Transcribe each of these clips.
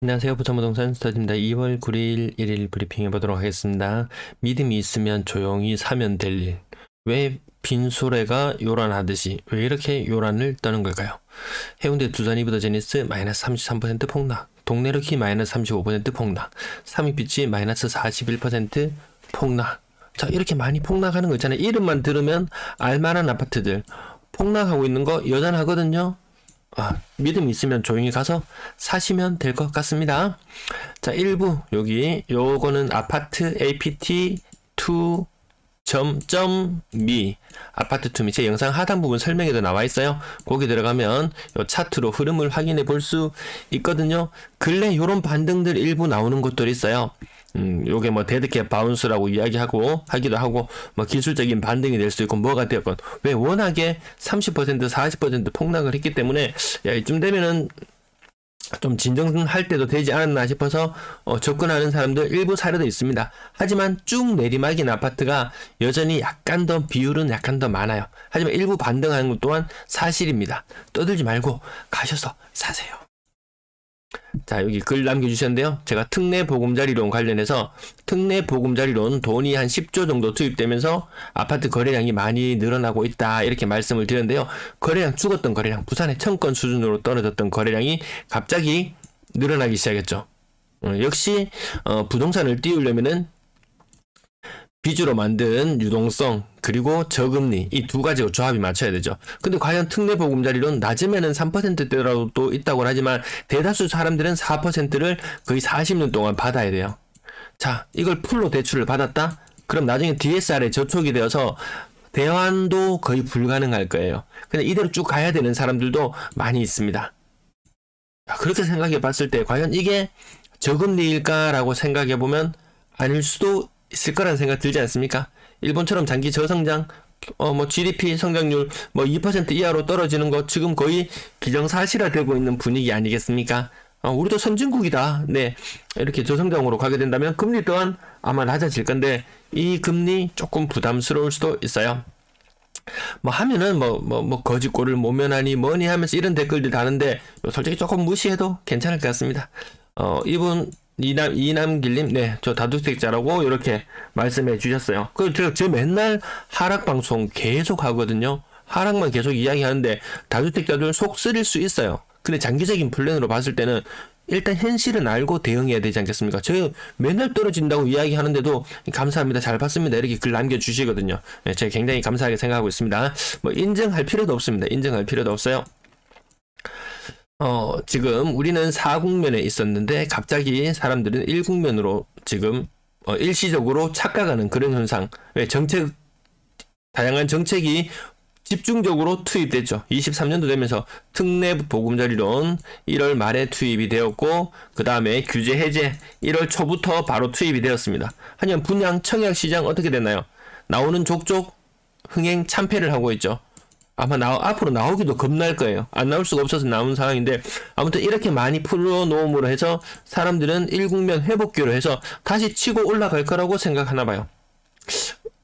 안녕하세요. 부천부동산 스터디입니다. 2월 9일 1일 브리핑 해보도록 하겠습니다. 믿음이 있으면 조용히 사면 될 일. 왜 빈소래가 요란하듯이 왜 이렇게 요란을 떠는 걸까요? 해운대 두산 이브더제니스 마이너스 33% 폭락, 동네르키 마이너스 35% 폭락, 삼익빛이 마이너스 41% 폭락. 자, 이렇게 많이 폭락하는 거 있잖아요. 이름만 들으면 알만한 아파트들 폭락하고 있는 거 여전하거든요. 믿음 있으면 조용히 가서 사시면 될 것 같습니다. 자, 1부 요거는 아파트 apt2.me 아파트 투미 제 영상 하단 부분 설명에도 나와 있어요. 거기 들어가면 요 차트로 흐름을 확인해 볼 수 있거든요. 근래 요런 반등들 일부 나오는 것들이 있어요. 요게 뭐 데드캣 바운스라고 하기도 하고 뭐 기술적인 반등이 될 수 있고 뭐가 되었건 왜 워낙에 30% 40% 폭락을 했기 때문에 야, 이쯤 되면은 좀 진정할 때도 되지 않았나 싶어서 접근하는 사람들 일부 사례도 있습니다. 하지만 쭉 내리막인 아파트가 여전히 약간 더 비율은 약간 더 많아요. 하지만 일부 반등하는 것 또한 사실입니다. 떠들지 말고 가셔서 사세요. 자, 여기 글 남겨주셨는데요. 제가 특례 보금자리론 관련해서 특례 보금자리론 돈이 한 10조 정도 투입되면서 아파트 거래량이 많이 늘어나고 있다 이렇게 말씀을 드렸는데요. 거래량 죽었던 거래량 부산의 1000건 수준으로 떨어졌던 거래량이 갑자기 늘어나기 시작했죠. 역시 부동산을 띄우려면은 비주로 만든 유동성 그리고 저금리 이 두 가지로 조합이 맞춰야 되죠. 근데 과연 특례 보금자리론 낮으면은 3%대라도 또 있다고 하지만 대다수 사람들은 4%를 거의 40년 동안 받아야 돼요. 자, 이걸 풀로 대출을 받았다? 그럼 나중에 DSR에 저촉이 되어서 대환도 거의 불가능할 거예요. 근데 이대로 쭉 가야 되는 사람들도 많이 있습니다. 그렇게 생각해 봤을 때 과연 이게 저금리일까라고 생각해 보면 아닐 수도 있을 거라는 생각 들지 않습니까? 일본처럼 장기 저성장, GDP 성장률 2% 이하로 떨어지는 거 지금 거의 기정사실화되고 있는 분위기 아니겠습니까? 우리도 선진국이다. 네. 이렇게 저성장으로 가게 된다면 금리 또한 아마 낮아질 건데 이 금리 조금 부담스러울 수도 있어요. 하면은 거짓골을 모면하니 뭐니 하면서 이런 댓글들 다는데 솔직히 조금 무시해도 괜찮을 것 같습니다. 이분 이남길님, 네, 저 다주택자라고 이렇게 말씀해 주셨어요. 저 맨날 하락 방송 계속 하거든요. 하락만 계속 이야기하는데 다주택자들 속 쓰릴 수 있어요. 근데 장기적인 플랜으로 봤을 때는 일단 현실은 알고 대응해야 되지 않겠습니까? 저 맨날 떨어진다고 이야기하는데도 감사합니다, 잘 봤습니다 이렇게 글 남겨주시거든요. 네, 제가 굉장히 감사하게 생각하고 있습니다. 인정할 필요도 없습니다. 인정할 필요도 없어요. 지금 우리는 4국면에 있었는데 갑자기 사람들은 1국면으로 지금 일시적으로 착각하는 그런 현상. 왜 다양한 정책이 집중적으로 투입됐죠. 23년도 되면서 특례 보금자리론 1월 말에 투입이 되었고 그 다음에 규제 해제 1월 초부터 바로 투입이 되었습니다. 하지만 분양 청약 시장 어떻게 됐나요? 나오는 족족 흥행 참패를 하고 있죠. 아마 앞으로 나오기도 겁날 거예요. 안 나올 수가 없어서 나온 상황인데 아무튼 이렇게 많이 풀어놓음으로 해서 사람들은 1국면 회복기로 해서 다시 치고 올라갈 거라고 생각하나 봐요.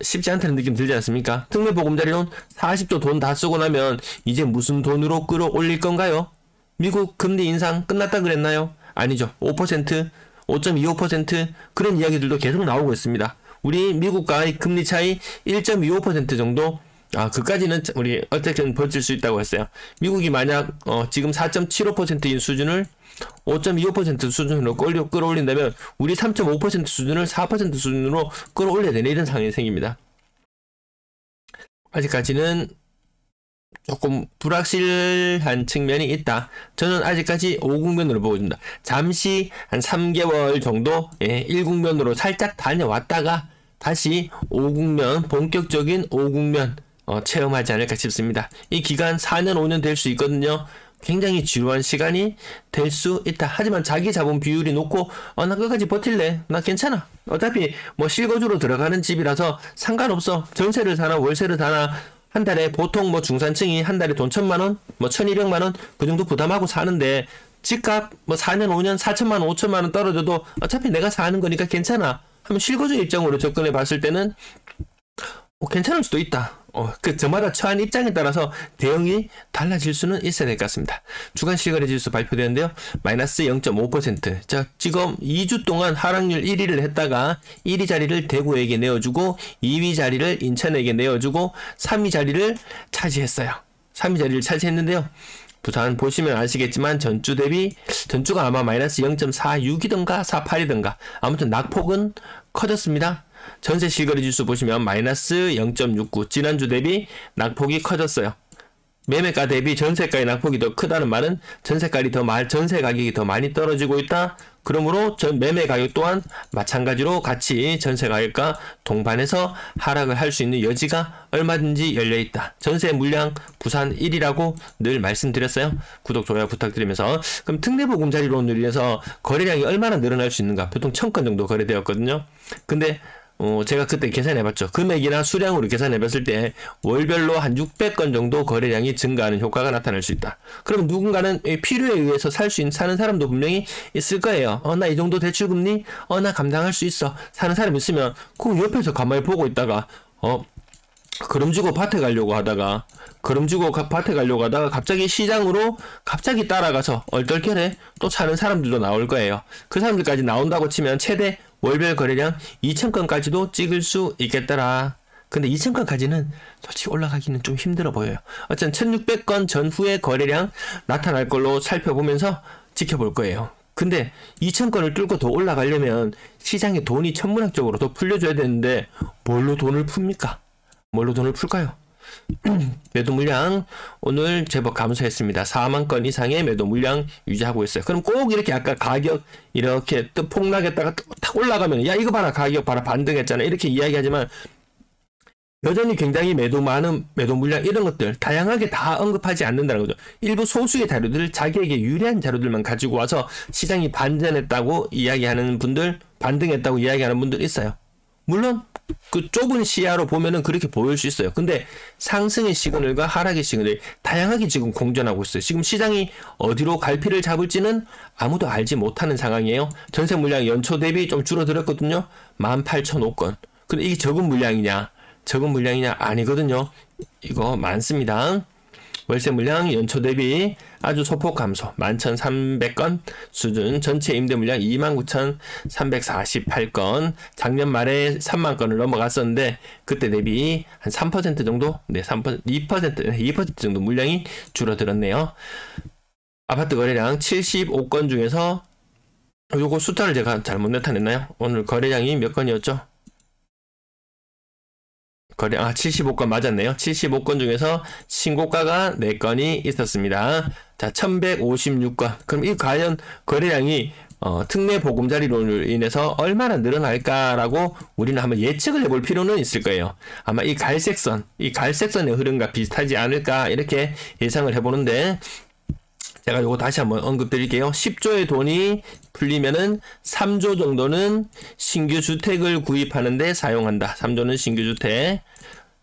쉽지 않다는 느낌 들지 않습니까? 특례 보금자리론 40조 돈 다 쓰고 나면 이제 무슨 돈으로 끌어올릴 건가요? 미국 금리 인상 끝났다 그랬나요? 아니죠. 5%, 5.25% 그런 이야기들도 계속 나오고 있습니다. 우리 미국과의 금리 차이 1.25% 정도 그까지는 우리 어떻게든 버틸 수 있다고 했어요. 미국이 만약 지금 4.75%인 수준을 5.25% 수준으로 끌어올린다면 우리 3.5% 수준을 4% 수준으로 끌어올려야 되는 이런 상황이 생깁니다. 아직까지는 조금 불확실한 측면이 있다. 저는 아직까지 5국면으로 보고 있습니다. 잠시 한 3개월 정도 1국면으로 살짝 다녀왔다가 다시 5국면 본격적인 5국면 체험하지 않을까 싶습니다. 이 기간 4년 5년 될 수 있거든요. 굉장히 지루한 시간이 될 수 있다. 하지만 자기 자본 비율이 높고 나 끝까지 버틸래, 나 괜찮아, 어차피 실거주로 들어가는 집이라서 상관없어, 전세를 사나 월세를 사나 한 달에 보통 중산층이 한 달에 돈 1000만원 1200만원 그 정도 부담하고 사는데 집값 4년 5년 4천만원 5천만원 떨어져도 어차피 내가 사는 거니까 괜찮아 하면 실거주 입장으로 접근해 봤을 때는 괜찮을 수도 있다. 저마다 처한 입장에 따라서 대응이 달라질 수는 있어야 될 것 같습니다. 주간 실거래 지수 발표되는데요. 마이너스 0.5%. 자, 지금 2주 동안 하락률 1위를 했다가 1위 자리를 대구에게 내어주고 2위 자리를 인천에게 내어주고 3위 자리를 차지했어요. 3위 자리를 차지했는데요. 부산 보시면 아시겠지만 전주가 아마 마이너스 0.46이던가 48이던가 아무튼 낙폭은 커졌습니다. 전세 실거래 지수 보시면 마이너스 0.69 지난주 대비 낙폭이 커졌어요. 매매가 대비 전세가의 낙폭이 더 크다는 말은 전세 가격이 더 많이 떨어지고 있다. 그러므로 매매 가격 또한 마찬가지로 같이 전세 가격과 동반해서 하락을 할 수 있는 여지가 얼마든지 열려있다. 전세 물량 부산 1위라고 늘 말씀드렸어요. 구독, 좋아요 부탁드리면서 그럼 특례보금자리론으로 인해서 거래량이 얼마나 늘어날 수 있는가? 보통 1000건 정도 거래되었거든요. 근데 제가 그때 계산해봤죠. 금액이나 수량으로 계산해봤을 때 월별로 한 600건 정도 거래량이 증가하는 효과가 나타날 수 있다. 그럼 누군가는 필요에 의해서 사는 사람도 분명히 있을 거예요. 나 이 정도 대출금리? 나 감당할 수 있어. 사는 사람 있으면 그 옆에서 가만히 보고 있다가 그럼 주고 밭에 가려고 하다가 갑자기 시장으로 따라가서 얼떨결에 또 사는 사람들도 나올 거예요. 그 사람들까지 나온다고 치면 최대 월별 거래량 2000건까지도 찍을 수 있겠더라. 근데 2000건까지는 솔직히 올라가기는 좀 힘들어 보여요. 어쨌든 1600건 전후의 거래량 나타날 걸로 살펴보면서 지켜볼 거예요. 근데 2000건을 뚫고 더 올라가려면 시장에 돈이 천문학적으로 더 풀려줘야 되는데 뭘로 돈을 풉니까? 뭘로 돈을 풀까요? 매도 물량 오늘 제법 감소했습니다. 4만 건 이상의 매도 물량 유지하고 있어요. 그럼 꼭 이렇게 아까 가격 이렇게 또 폭락했다가 탁 올라가면 야 이거 봐라 가격 봐라 반등했잖아 이렇게 이야기하지만 여전히 굉장히 많은 매도 물량 이런 것들 다양하게 다 언급하지 않는다는 거죠. 일부 소수의 자료들 자기에게 유리한 자료들만 가지고 와서 시장이 반등했다고 이야기하는 분들 있어요. 물론 그 좁은 시야로 보면은 그렇게 보일 수 있어요. 근데 상승의 시그널과 하락의 시그널이 다양하게 지금 공존하고 있어요. 지금 시장이 어디로 갈피를 잡을지는 아무도 알지 못하는 상황이에요. 전세 물량 연초 대비 좀 줄어들었거든요. 18,005건. 근데 이게 적은 물량이냐 아니거든요. 이거 많습니다. 월세 물량 연초 대비 아주 소폭 감소 11,300건 수준. 전체 임대 물량 29,348건. 작년 말에 3만 건을 넘어갔었는데 그때 대비 한 3% 정도 2% 정도 물량이 줄어들었네요. 아파트 거래량 75건 중에서 요거 숫자를 제가 잘못 나타냈나요? 오늘 거래량이 몇 건이었죠? 75건 맞았네요. 75건 중에서 신고가가 4건이 있었습니다. 자, 1156건. 그럼 이 과연 거래량이 특례 보금자리론으로 인해서 얼마나 늘어날까라고 우리는 한번 예측을 해볼 필요는 있을 거예요. 아마 이 갈색선의 흐름과 비슷하지 않을까 이렇게 예상을 해보는데 제가 요거 다시 한번 언급드릴게요. 10조의 돈이 풀리면은 3조 정도는 신규 주택을 구입하는데 사용한다. 3조는 신규 주택.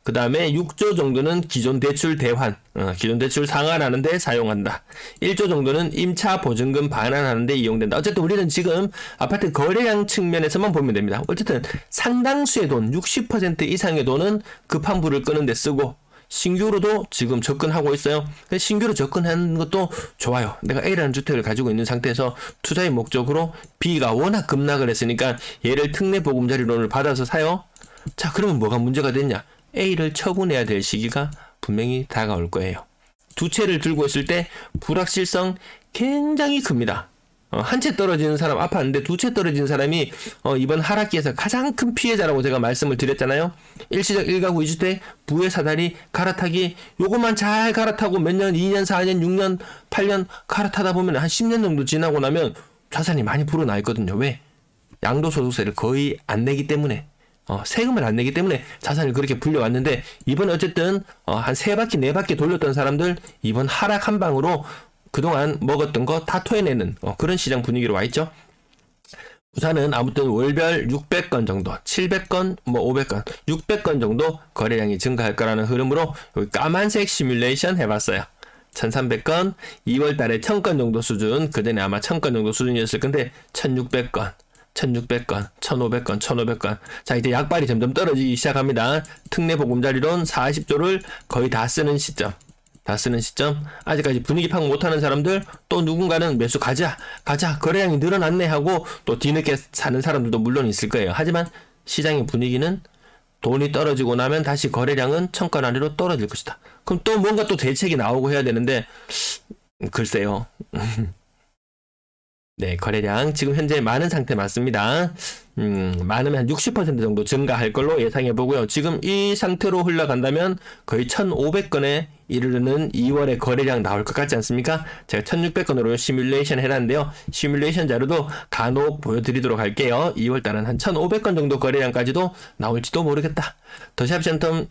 그 다음에 6조 정도는 기존 대출 대환, 기존 대출 상환하는데 사용한다. 1조 정도는 임차 보증금 반환하는데 이용된다. 어쨌든 우리는 지금 아파트 거래량 측면에서만 보면 됩니다. 어쨌든 상당수의 돈, 60% 이상의 돈은 급한 불을 끄는 데 쓰고 신규로도 지금 접근하고 있어요. 신규로 접근하는 것도 좋아요. 내가 A라는 주택을 가지고 있는 상태에서 투자의 목적으로 B가 워낙 급락을 했으니까 얘를 특례보금자리론을 받아서 사요. 자, 그러면 뭐가 문제가 됐냐? A를 처분해야 될 시기가 분명히 다가올 거예요. 두 채를 들고 있을 때 불확실성 굉장히 큽니다. 한 채 떨어지는 사람 아팠는데 두 채 떨어진 사람이 이번 하락기에서 가장 큰 피해자라고 제가 말씀을 드렸잖아요. 일시적 1가구 2주택 부의 사다리 갈아타기 요것만 잘 갈아타고 몇 년 2년 4년 6년 8년 갈아타다 보면 한 10년 정도 지나고 나면 자산이 많이 불어나 있거든요. 왜? 양도소득세를 거의 안 내기 때문에 세금을 안 내기 때문에 자산을 그렇게 불려왔는데 이번에 어쨌든 한 3바퀴 4바퀴 돌렸던 사람들 이번 하락 한 방으로 그동안 먹었던 거 다 토해내는 그런 시장 분위기로 와있죠. 부산은 아무튼 월별 600건 정도, 700건, 500건, 600건 정도 거래량이 증가할 거라는 흐름으로 여기 까만색 시뮬레이션 해봤어요. 1300건, 2월달에 1000건 정도 수준, 그 전에 아마 1000건 정도 수준이었을 건데 1600건, 1600건, 1500건, 1500건. 자, 이제 약발이 점점 떨어지기 시작합니다. 특례 보금자리론 40조를 거의 다 쓰는 시점. 아직까지 분위기 파악 못하는 사람들, 또 누군가는 매수 가자, 거래량이 늘어났네 하고 또 뒤늦게 사는 사람들도 물론 있을 거예요. 하지만 시장의 분위기는 돈이 떨어지고 나면 다시 거래량은 1000건 아래로 떨어질 것이다. 그럼 또 뭔가 또 대책이 나오고 해야 되는데, 글쎄요. 네, 거래량 지금 현재 많은 상태 맞습니다. 많으면 한 60% 정도 증가할 걸로 예상해 보고요. 지금 이 상태로 흘러간다면 거의 1500건에 이르는 2월에 거래량 나올 것 같지 않습니까? 제가 1600건으로 시뮬레이션 해놨는데요. 시뮬레이션 자료도 간혹 보여드리도록 할게요. 2월달은 한 1500건 정도 거래량까지도 나올지도 모르겠다. 더샵 센텀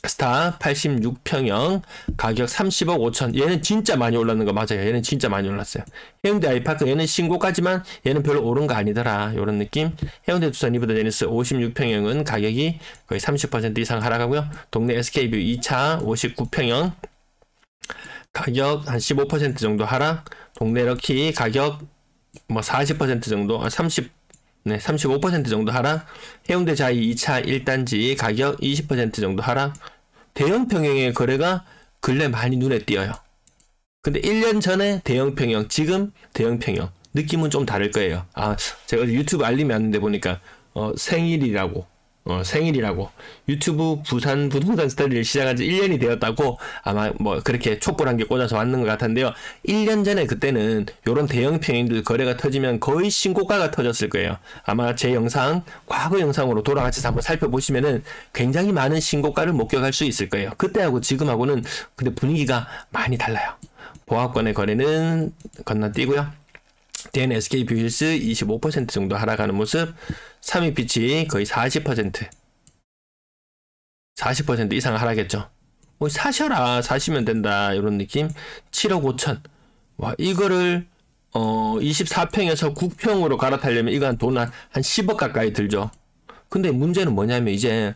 스타 86평형 가격 30억 5천. 얘는 진짜 많이 올랐는 거 맞아요. 얘는 진짜 많이 올랐어요. 해운대 아이파크 얘는 신고가지만 얘는 별로 오른 거 아니더라. 요런 느낌. 해운대 두산 리버드 제니스 56평형은 가격이 거의 30% 이상 하락하고요. 동네 SK뷰 2차 59평형 가격 한 15% 정도 하락. 동네 럭키 가격 뭐 40% 정도 35% 정도 하락. 해운대 자이 2차 1단지 가격 20% 정도 하락. 대형 평형의 거래가 근래 많이 눈에 띄어요. 근데 1년 전에 대형 평형, 지금 대형 평형 느낌은 좀 다를 거예요. 제가 유튜브 알림이 왔는데 보니까 생일이라고 유튜브 부산 부동산 스타일을 시작한 지 1년이 되었다고 아마 뭐 그렇게 촛불한 게 꽂아서 왔는 것 같은데요. 1년 전에 그때는 요런 대형 평형들 거래가 터지면 거의 신고가가 터졌을 거예요. 아마 제 영상, 과거 영상으로 돌아가셔서 한번 살펴보시면은 굉장히 많은 신고가를 목격할 수 있을 거예요. 그때하고 지금하고는 근데 분위기가 많이 달라요. 보합권의 거래는 건너뛰고요. 대한 SK뷰힐스 25% 정도 하락하는 모습. 3위 빛이 거의 40% 이상 하락했죠. 뭐 사시면 된다 이런 느낌. 7억 5천. 와, 이거를 24평에서 9평으로 갈아타려면 이건 돈 한 10억 가까이 들죠. 근데 문제는 뭐냐면 이제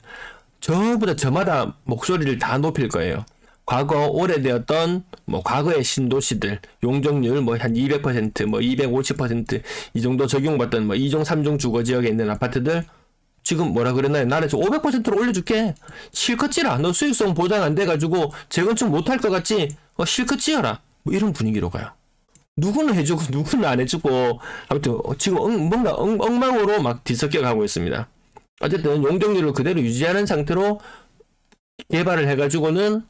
저마다 목소리를 다 높일 거예요. 과거 오래되었던 과거의 신도시들 용적률 한 200% 250% 이 정도 적용받던 2종 3종 주거 지역에 있는 아파트들 지금 뭐라 그랬나요? 나는 500%로 올려줄게. 실컷 지라. 너 수익성 보장 안 돼가지고 재건축 못할 것 같지? 실컷 지어라. 이런 분위기로 가요. 누구는 해주고 누구는 안 해주고 아무튼 지금 뭔가 엉망으로 막 뒤섞여 가고 있습니다. 어쨌든 용적률을 그대로 유지하는 상태로 개발을 해가지고는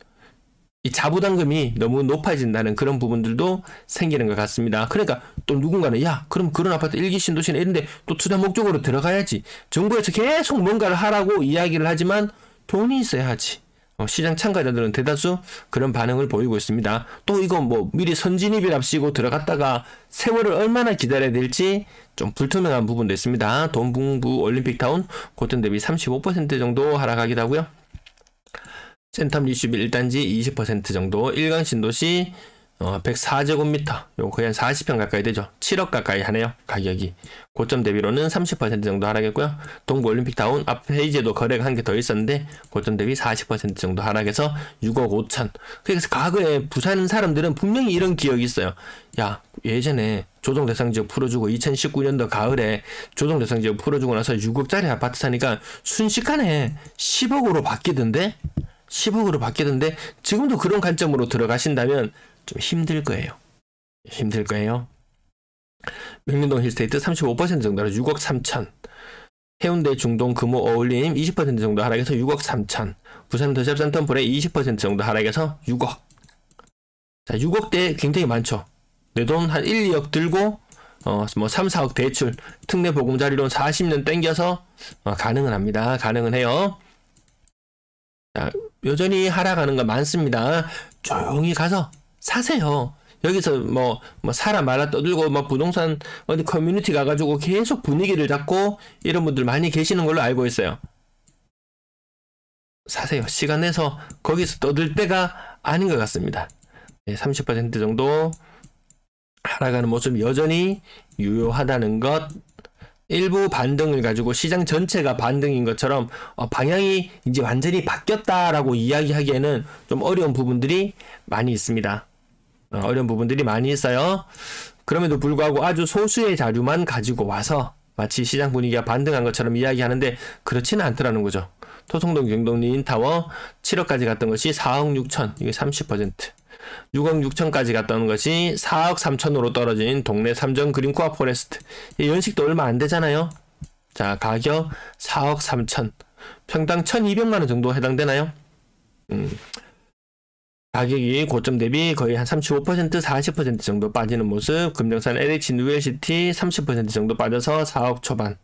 이 자부담금이 너무 높아진다는 그런 부분들도 생기는 것 같습니다. 그러니까 또 누군가는 그럼 그런 아파트 1기 신도시는 이런데 또 투자 목적으로 들어가야지. 정부에서 계속 뭔가를 하라고 이야기를 하지만 돈이 있어야 하지. 시장 참가자들은 대다수 그런 반응을 보이고 있습니다. 또 이거 미리 선진입이랍시고 들어갔다가 세월을 얼마나 기다려야 될지 좀 불투명한 부분도 있습니다. 동북부 올림픽타운 고점 대비 35% 정도 하락하기도 하고요. 센텀 리슈빌 1단지 20% 정도, 일강 신도시 104제곱미터, 요거 거의 한 40평 가까이 되죠. 7억 가까이 하네요. 가격이. 고점 대비로는 30% 정도 하락했고요. 동부 올림픽타운 앞 페이지에도 거래가 한 개 더 있었는데 고점 대비 40% 정도 하락해서 6억 5천. 그래서 과거에 부산 사람들은 분명히 이런 기억이 있어요. 예전에 조정대상지역 풀어주고 2019년도 가을에 조정대상지역 풀어주고 나서 6억짜리 아파트 사니까 순식간에 10억으로 바뀌던데? 지금도 그런 관점으로 들어가신다면 좀 힘들 거예요. 명륜동 힐스테이트 35% 정도로 6억 3천. 해운대 중동 금호 어울림 20% 정도 하락해서 6억 3천. 부산 더샵 센텀플에 20% 정도 하락해서 6억. 자, 6억대 굉장히 많죠. 내 돈 한 1, 2억 들고 3, 4억 대출 특례 보금자리론 40년 땡겨서 가능은 합니다. 가능은 해요. 자, 여전히 하락하는 거 많습니다. 조용히 가서 사세요. 여기서 사람 말아 떠들고 부동산 어디 커뮤니티 가가지고 계속 분위기를 잡고 이런 분들 많이 계시는 걸로 알고 있어요. 사세요. 시간 내서 거기서 떠들 때가 아닌 것 같습니다. 30% 정도 하락하는 모습이 여전히 유효하다는 것. 일부 반등을 가지고 시장 전체가 반등인 것처럼 방향이 이제 완전히 바뀌었다라고 이야기하기에는 좀 어려운 부분들이 많이 있습니다. 어려운 부분들이 많이 있어요. 그럼에도 불구하고 아주 소수의 자료만 가지고 와서 마치 시장 분위기가 반등한 것처럼 이야기하는데 그렇지는 않더라는 거죠. 토성동 경동리 인타워 7억까지 갔던 것이 4억 6천, 이게 30%. 6억 6천까지 갔던 것이 4억 3천으로 떨어진 동네 삼정 그린코아 포레스트. 연식도 얼마 안 되잖아요. 자, 가격 4억 3천. 평당 1200만원 정도 해당되나요? 가격이 고점 대비 거의 한 35%, 40% 정도 빠지는 모습. 금정산 LH 뉴웰시티 30% 정도 빠져서 4억 초반.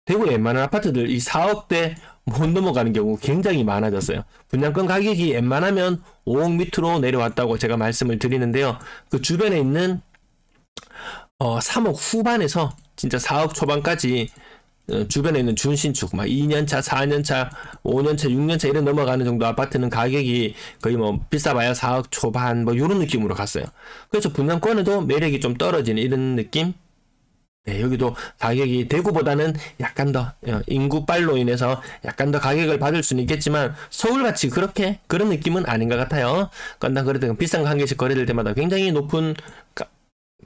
대구의 웬만한 아파트들 이 4억대 못 넘어가는 경우 굉장히 많아졌어요. 분양권 가격이 웬만하면 5억 밑으로 내려왔다고 제가 말씀을 드리는데요. 그 주변에 있는 3억 후반에서 진짜 4억 초반까지 주변에 있는 준신축, 막 2년차, 4년차, 5년차, 6년차 이런 넘어가는 정도 아파트는 가격이 거의 뭐 비싸봐야 4억 초반 뭐 이런 느낌으로 갔어요. 그래서 분양권에도 매력이 좀 떨어지는 이런 느낌? 네, 여기도 가격이 대구보다는 약간 더 인구빨로 인해서 약간 더 가격을 받을 수는 있겠지만 서울같이 그렇게 그런 느낌은 아닌 것 같아요. 건당 거래대금 비싼 거 한 개씩 거래될 때마다 굉장히 높은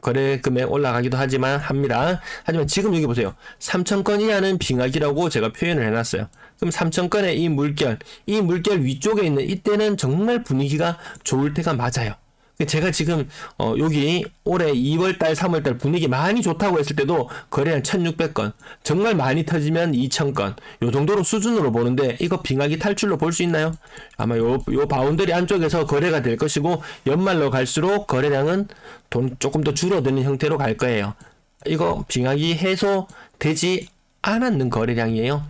거래 금액 올라가기도 합니다. 하지만 지금 여기 보세요. 3,000건 이하는 빙하기라고 제가 표현을 해놨어요. 그럼 3,000건의 이 물결 위쪽에 있는 이때는 정말 분위기가 좋을 때가 맞아요. 제가 지금 여기 올해 2월달 3월달 분위기 많이 좋다고 했을 때도 거래량 1600건, 정말 많이 터지면 2000건 요 정도로 수준으로 보는데 이거 빙하기 탈출로 볼 수 있나요? 아마 요 바운더리 안쪽에서 거래가 될 것이고 연말로 갈수록 거래량은 조금 더 줄어드는 형태로 갈 거예요. 이거 빙하기 해소되지 않았는 거래량이에요.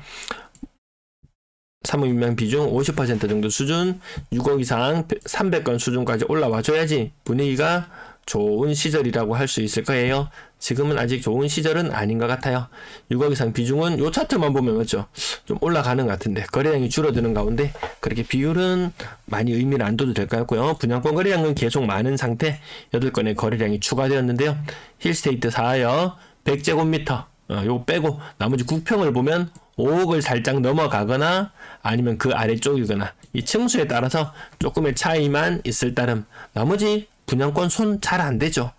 사무임명 비중 50% 정도 수준, 6억 이상 300건 수준까지 올라와줘야지 분위기가 좋은 시절이라고 할 수 있을 거예요. 지금은 아직 좋은 시절은 아닌 것 같아요. 6억 이상 비중은 요 차트만 보면 맞죠? 좀 올라가는 것 같은데 거래량이 줄어드는 가운데 그렇게 비율은 많이 의미를 안 둬도 될 것 같고요. 분양권 거래량은 계속 많은 상태, 8건의 거래량이 추가되었는데요. 힐스테이트 4여 100제곱미터 요거 빼고 나머지 9평을 보면 5억을 살짝 넘어가거나 아니면 그 아래쪽이거나 이 층수에 따라서 조금의 차이만 있을 따름 나머지 분양권 손 잘 안 되죠.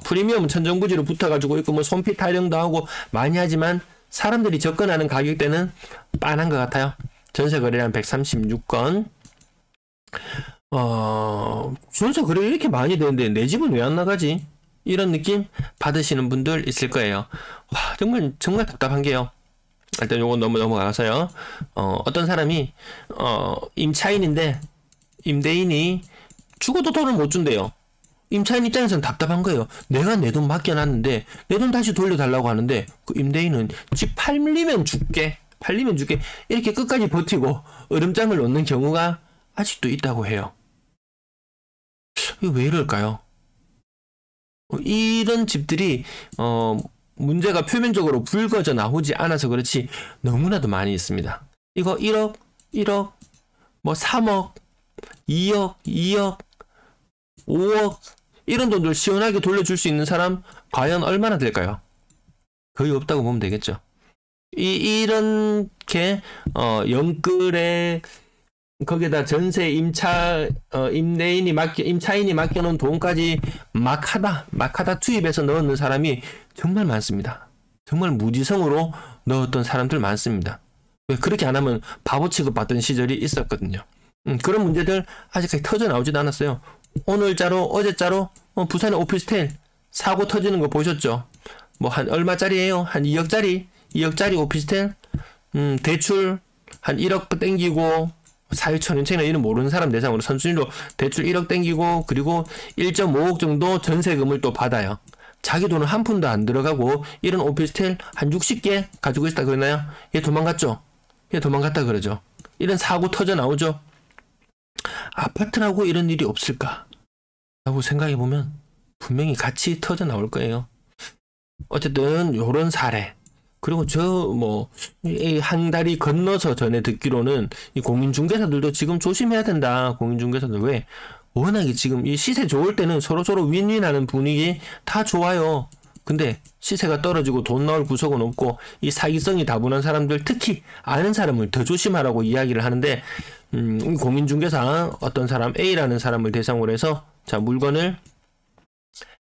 프리미엄은 천정부지로 붙어가지고 있고 뭐 손피 타령도 하고 많이 하지만 사람들이 접근하는 가격대는 빤한 것 같아요. 전세 거래량 136건. 전세 거래 이렇게 많이 되는데 내 집은 왜 안 나가지? 이런 느낌 받으시는 분들 있을 거예요. 와, 정말 답답한 게요. 일단 요건 넘어가서요. 어떤 사람이 임차인인데 임대인이 죽어도 돈을 못 준대요. 임차인 입장에서는 답답한 거예요. 내가 내 돈 맡겨놨는데 내 돈 다시 돌려달라고 하는데 그 임대인은 집 팔리면 줄게 이렇게 끝까지 버티고 으름장을 놓는 경우가 아직도 있다고 해요. 이거 왜 이럴까요? 이런 집들이 문제가 표면적으로 불거져 나오지 않아서 그렇지 너무나도 많이 있습니다. 이거 1억, 뭐 3억, 2억, 5억 이런 돈들 시원하게 돌려줄 수 있는 사람 과연 얼마나 될까요? 거의 없다고 보면 되겠죠. 이렇게 영끌에 거기에다 전세 임차인이 맡겨놓은 돈까지 막하다 투입해서 넣는 사람이 정말 많습니다. 정말 무지성으로 넣었던 사람들 많습니다. 왜 그렇게 안 하면 바보 취급받던 시절이 있었거든요. 그런 문제들 아직까지 터져 나오지도 않았어요. 오늘자로 어제자로 부산의 오피스텔 사고 터지는 거 보셨죠? 뭐 한 얼마짜리예요? 한 2억짜리 오피스텔 대출 한 1억 땡기고 사유천연체나 이런 모르는 사람 대상으로 선순위로 대출 1억 땡기고 그리고 1.5억 정도 전세금을 또 받아요. 자기 돈은 한 푼도 안 들어가고 이런 오피스텔 한 60개 가지고 있다 그러나요? 얘 도망갔죠? 얘 도망갔다 그러죠. 이런 사고 터져 나오죠. 아파트라고 이런 일이 없을까? 라고 생각해보면 분명히 같이 터져 나올 거예요. 어쨌든 요런 사례 그리고 한 달이 건너서 전에 듣기로는 이 공인중개사들도 지금 조심해야 된다. 공인중개사들 왜? 워낙에 지금 이 시세 좋을 때는 서로서로 윈윈하는 분위기 다 좋아요. 근데 시세가 떨어지고 돈 나올 구석은 없고 이 사기성이 다분한 사람들 특히 아는 사람을 더 조심하라고 이야기를 하는데 공인중개사 어떤 사람 A라는 사람을 대상으로 해서 자 물건을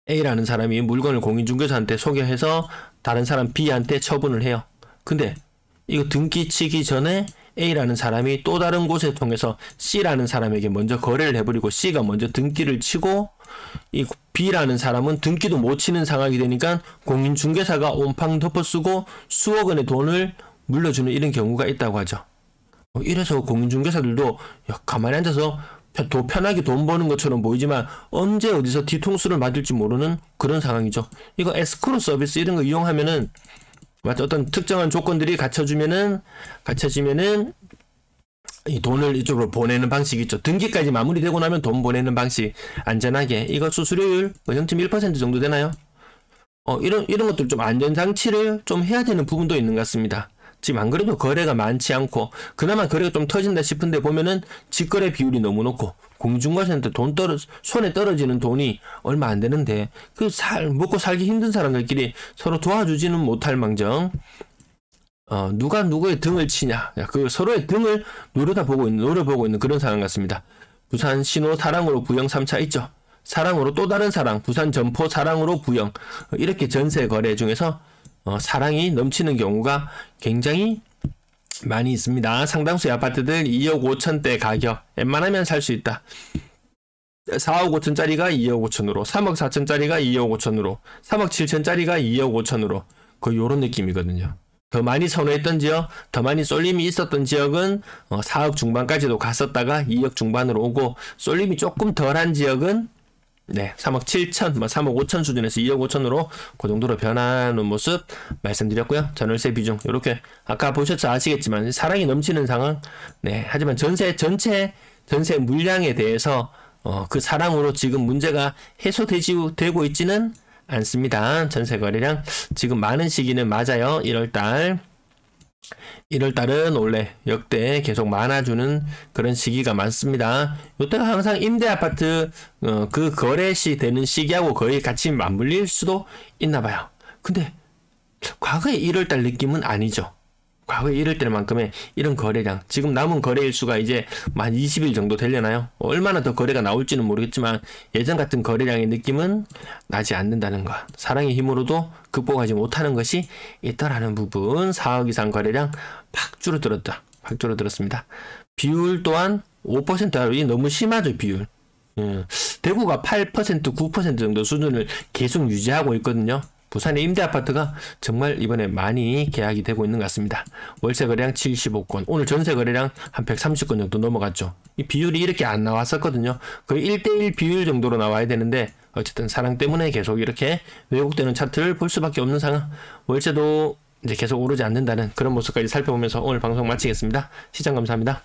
A라는 사람이 물건을 공인중개사한테 소개해서 다른 사람 B한테 처분을 해요. 근데 이거 등기 치기 전에 A라는 사람이 또 다른 곳에 통해서 C라는 사람에게 먼저 거래를 해버리고 C가 먼저 등기를 치고 이 B라는 사람은 등기도 못 치는 상황이 되니까 공인중개사가 온팡 덮어쓰고 수억 원의 돈을 물려주는 이런 경우가 있다고 하죠. 이래서 공인중개사들도 가만히 앉아서 편하게 돈 버는 것처럼 보이지만 언제 어디서 뒤통수를 맞을지 모르는 그런 상황이죠. 이거 에스크로 서비스 이런 거 이용하면은 어떤 특정한 조건들이 갖춰지면은 이 돈을 이쪽으로 보내는 방식이 있죠. 등기까지 마무리되고 나면 돈 보내는 방식 안전하게 이거 수수료율 0.1% 정도 되나요? 이런 것들 좀 안전장치를 좀 해야 되는 부분도 있는 것 같습니다. 지금 안 그래도 거래가 많지 않고 그나마 거래가 좀 터진다 싶은데 보면은 직거래 비율이 너무 높고 공중과세한테 손에 떨어지는 돈이 얼마 안 되는데 먹고 살기 힘든 사람들끼리 서로 도와주지는 못할 망정 누가 누구의 등을 치냐 서로의 등을 노려보고 있는 그런 상황 같습니다. 부산 신호 사랑으로 부영 3차 있죠. 사랑으로 또 다른 사랑 부산 점포 사랑으로 부영 이렇게 전세 거래 중에서 사랑이 넘치는 경우가 굉장히 많이 있습니다. 상당수의 아파트들 2억 5천대 가격 웬만하면 살 수 있다. 4억 5천짜리가 2억 5천으로 3억 4천짜리가 2억 5천으로 3억 7천짜리가 2억 5천으로 거의 요런 느낌이거든요. 더 많이 선호했던 지역, 더 많이 쏠림이 있었던 지역은 4억 중반까지도 갔었다가 2억 중반으로 오고 쏠림이 조금 덜한 지역은 3억 7천, 3억 5천 수준에서 2억 5천으로 그 정도로 변하는 모습 말씀드렸고요. 전월세 비중 이렇게 아까 보셔서 아시겠지만 사랑이 넘치는 상황. 하지만 전세 물량에 대해서 그 사랑으로 지금 문제가 해소되고 있지는 않습니다. 전세 거래량 지금 많은 시기는 맞아요. 1월달은 원래 역대 계속 많아주는 그런 시기가 많습니다. 이때가 항상 임대아파트 그 거래시 되는 시기하고 거의 같이 맞물릴 수도 있나봐요. 근데 과거의 1월달 느낌은 아니죠. 과거에 1월달만큼의 이런 거래량 지금 남은 거래일수가 이제 만 20일 정도 되려나요? 얼마나 더 거래가 나올지는 모르겠지만 예전 같은 거래량의 느낌은 나지 않는다는 것, 사랑의 힘으로도 극복하지 못하는 것이 있다라는 부분. 4억 이상 거래량 팍 줄어들었습니다. 비율 또한 5%이 너무 심하죠. 비율 대구가 8% 9% 정도 수준을 계속 유지하고 있거든요. 부산의 임대아파트가 정말 이번에 많이 계약이 되고 있는 것 같습니다. 월세 거래량 75건, 오늘 전세 거래량 한 130건 정도 넘어갔죠. 이 비율이 이렇게 안 나왔었거든요. 거의 1대1 비율 정도로 나와야 되는데 어쨌든 사랑 때문에 계속 이렇게 왜곡되는 차트를 볼 수밖에 없는 상황. 월세도 이제 계속 오르지 않는다는 그런 모습까지 살펴보면서 오늘 방송 마치겠습니다. 시청 감사합니다.